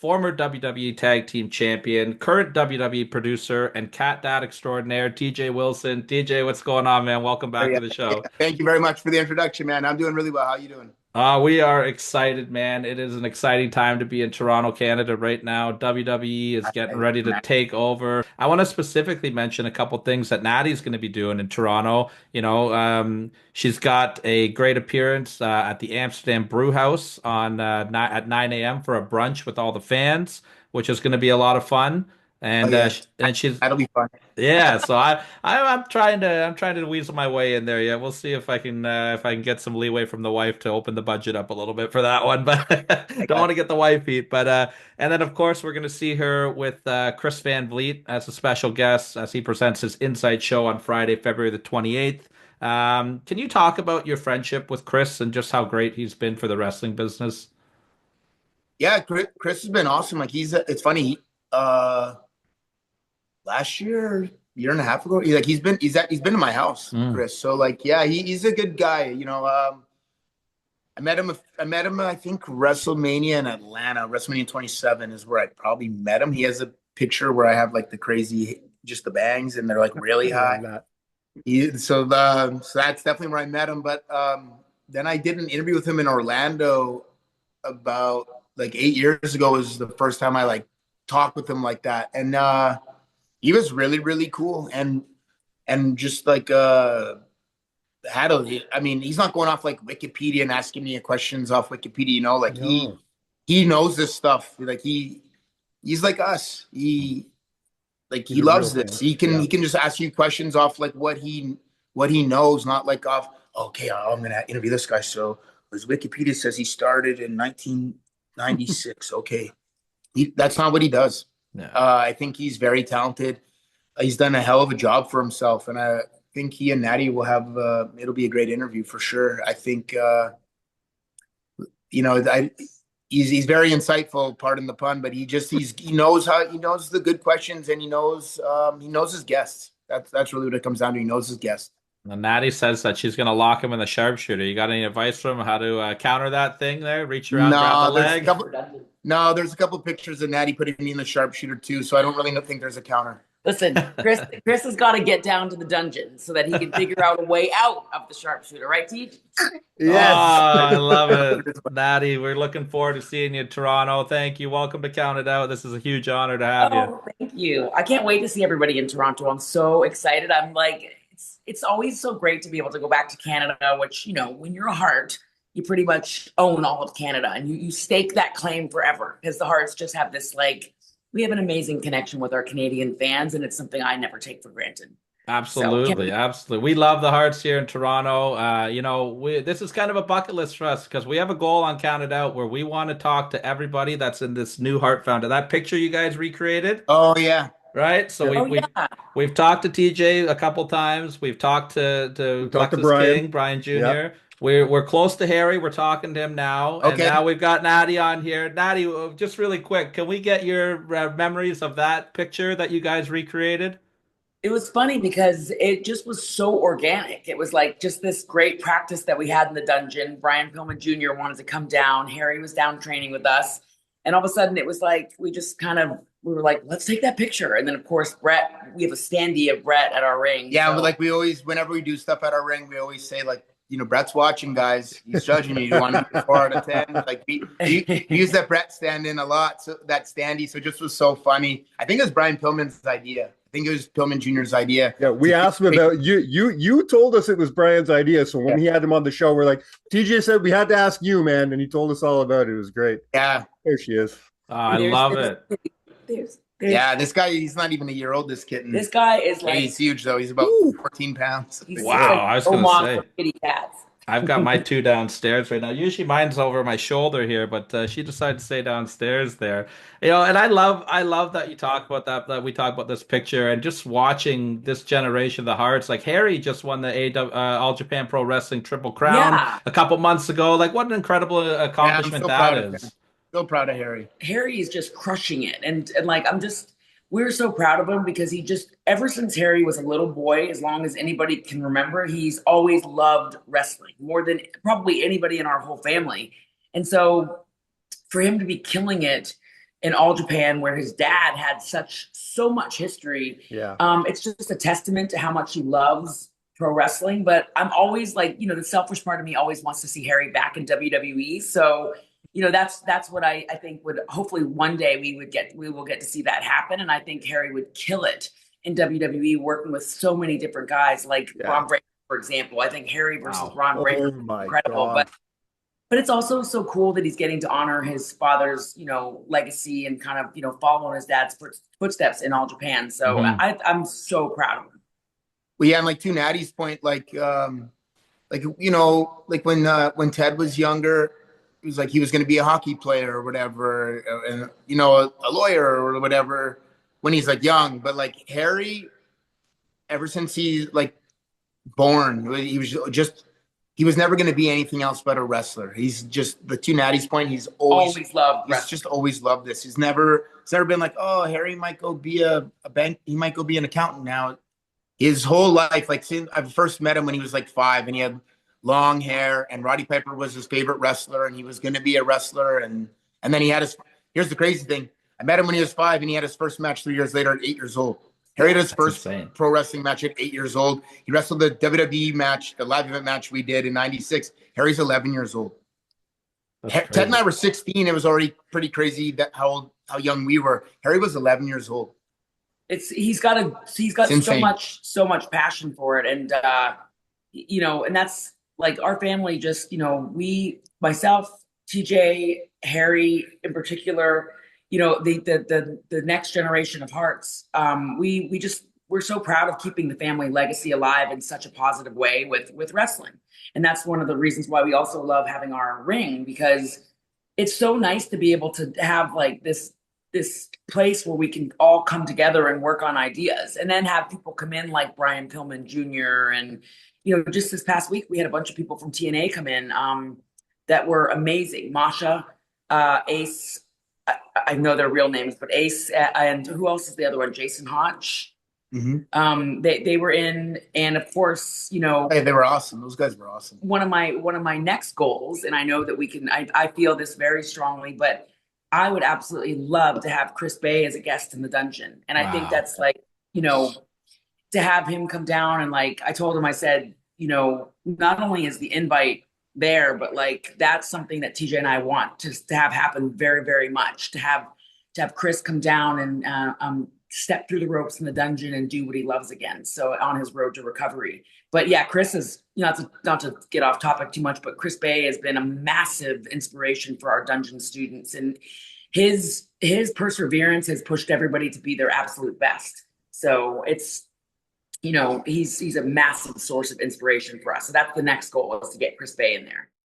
former WWE Tag Team Champion, current WWE producer, and cat dad extraordinaire, TJ Wilson. TJ, what's going on, man? Welcome back Yeah. to the show. Thank you very much for the introduction, man. I'm doing really well. How you doing? We are excited, man. It is an exciting time to be in Toronto, Canada right now. WWE is getting ready to take over. I want to specifically mention a couple things that Natty's going to be doing in Toronto. She's got a great appearance at the Amsterdam Brew House on at 9 a.m. for a brunch with all the fans, which is going to be a lot of fun. Oh And yes, she's that'll be fun. yeah, so I'm trying to weasel my way in there. Yeah, we'll see if I can get some leeway from the wife to open the budget up a little bit for that one, but I don't got want to get the wife heat. But and then of course we're gonna see her with Chris Van Vliet as a special guest as he presents his Inside Show on Friday, February the 28th. Can you talk about your friendship with Chris and just how great he's been for the wrestling business? Yeah, Chris has been awesome. Like it's funny. Uh, Last year and a half ago, he's been to my house, Mm. Chris. So like, yeah, he's a good guy. I met him. I think WrestleMania in Atlanta, WrestleMania 27 is where I probably met him. He has a picture where I have like the crazy, just the bangs, and they're like really I love high. that. So that's definitely where I met him. But then I did an interview with him in Orlando about like 8 years ago. Was the first time I like talked with him like that, and he was really really cool and just like had a. I mean, he's not going off like Wikipedia and asking me questions off Wikipedia. Like he No, he knows this stuff. Like he's like us. He he's a real loves this. fan. He Yeah. can just ask you questions off like what he knows, not like off. Okay, I'm gonna interview this guy. So his Wikipedia says he started in 1996. Okay, that's not what he does. Yeah. I think he's very talented. He's done a hell of a job for himself, and I think he and Natty will have. It'll be a great interview for sure. I think you know, I, he's very insightful, pardon the pun, but he knows the good questions and he knows his guests. That's really what it comes down to. He knows his guests. And Natty says that she's going to lock him in the sharpshooter. You got any advice from him how to counter that thing there? Reach around, grab the No, there's a leg? couple. No, there's a couple pictures of Natty putting me in the sharpshooter too, so I don't really think there's a counter. Listen, Chris has got to get down to the dungeon so that he can figure out a way out of the sharpshooter, right, Teach? Oh, Yes. I love it. Natty, we're looking forward to seeing you in Toronto. Thank you. Welcome to Count It Out. This is a huge honor to have you. Oh, thank you. I can't wait to see everybody in Toronto. I'm so excited. I'm like, it's always so great to be able to go back to Canada, which, when you're a Hart, you pretty much own all of Canada and you stake that claim forever because the Hearts just have this like we have an amazing connection with our Canadian fans, and it's something I never take for granted. So Absolutely, absolutely. We love the Hearts here in Toronto. This is kind of a bucket list for us because we have a goal on Count It Out where we want to talk to everybody that's in this new Heart Founder. That picture you guys recreated, Oh yeah, right? So yeah. oh yeah, we've talked to TJ a couple times. We've talked to We talked to Lexus Brian. King, Brian Yep. Jr. We're close to Harry. We're talking to him now, and Okay. now we've got Natty on here. Natty, just really quick, can we get your memories of that picture that you guys recreated? it was funny because it just was so organic. It was like just this great practice that we had in the dungeon. Brian Pillman Jr. wanted to come down. Harry was down training with us, and all of a sudden it was like we were like, let's take that picture. And then of course we have a standee of Brett at our ring. Yeah, but So like we always, whenever we do stuff at our ring, we always say like, Brett's watching, guys. He's judging you. You want to be 4 out of 10? Like we use that Brett stand in a lot, so that standee. So it just was so funny. I think it was Brian Pillman's idea. I think it was Pillman Jr.'s idea. Yeah, we asked him about you told us it was Brian's idea. So when he had him on the show, we're like, TJ said we had to ask you, man, and he told us all about it. It was great. Yeah, There she is. Oh, I there's, love there's, it. there's yeah. This guy, he's not even a year old. This kitten. this guy is Yeah, like he's huge though. He's about 14 pounds. he's Wow, like I was gonna Omar say. for kitty cats. I've got my two downstairs right now. Usually mine's over my shoulder here, but she decided to stay downstairs there. And I love that you talk about that we talk about this picture and just watching this generation of the Hearts. Like Harry just won the All Japan Pro Wrestling Triple Crown Yeah, a couple months ago. Like what an incredible Yeah, I'm accomplishment so that proud of him. is. So proud of Harry. Harry is just crushing it, and like we're so proud of him because he just ever since Harry was a little boy, as long as anybody can remember, he's always loved wrestling more than probably anybody in our whole family. And so for him to be killing it in All Japan, where his dad had so much history. Yeah. It's just a testament to how much he loves pro wrestling. But I'm always like, the selfish part of me always wants to see Harry back in WWE. So, that's what I think would hopefully one day we will get to see that happen. And I think Harry would kill it in WWE, working with so many different guys like Ron Breaker, for example. I think Harry versus Ron Breaker is incredible. God. But it's also so cool that he's getting to honor his father's, legacy and kind of, follow in his dad's footsteps in All Japan. So I'm so proud of him. Well, yeah, and like to Natty's point, like when Ted was younger, it was like he was going to be a hockey player or whatever, and a lawyer or whatever when he's like young. But like Harry, ever since he's like born, he was never going to be anything else but a wrestler. He's just, the two Natty's point, he's always loved wrestling. He's just always loved this. It's never been like, oh, Harry might go be a bank, he might go be an accountant now. His whole life, like since I first met him when he was like 5 and he had long hair, and Roddy Piper was his favorite wrestler and he was going to be a wrestler. And then here's the crazy thing. I met him when he was 5 and he had his first match 3 years later at 8 years old. Harry had his first pro wrestling match at 8 years old. He wrestled the WWE match, the live event match we did in '96. Harry's 11 years old. Ted and I were 16. It was already pretty crazy how young we were. Harry was 11 years old. He's got so much passion for it, and and that's like our family. Just myself, TJ, Harry in particular. The next generation of Harts. We're so proud of keeping the family legacy alive in such a positive way with wrestling. And that's one of the reasons why we also love having our ring, because it's so nice to be able to have like this place where we can all come together and work on ideas, and then have people come in like Brian Pillman Jr. And, just this past week, we had a bunch of people from TNA come in that were amazing. Masha, Ace, I know their real names, but Ace, and who else is the other one? Jason Hodge. Mm-hmm. They were in, and of course, hey, they were awesome. Those guys were awesome. One of my next goals, and I know that we can. I feel this very strongly, but I would absolutely love to have Chris Bay as a guest in the dungeon, and I think that's like, to have him come down, and like I told him, I said, not only is the invite there, but like that's something that TJ and I want to have happen very, very much, to have Chris come down and step through the ropes in the dungeon and do what he loves again, so on his road to recovery. But yeah, Chris is, not to get off topic too much, but Chris Bay has been a massive inspiration for our dungeon students, and his perseverance has pushed everybody to be their absolute best. So it's, he's a massive source of inspiration for us. So that's the next goal, is to get Chris Bay in there.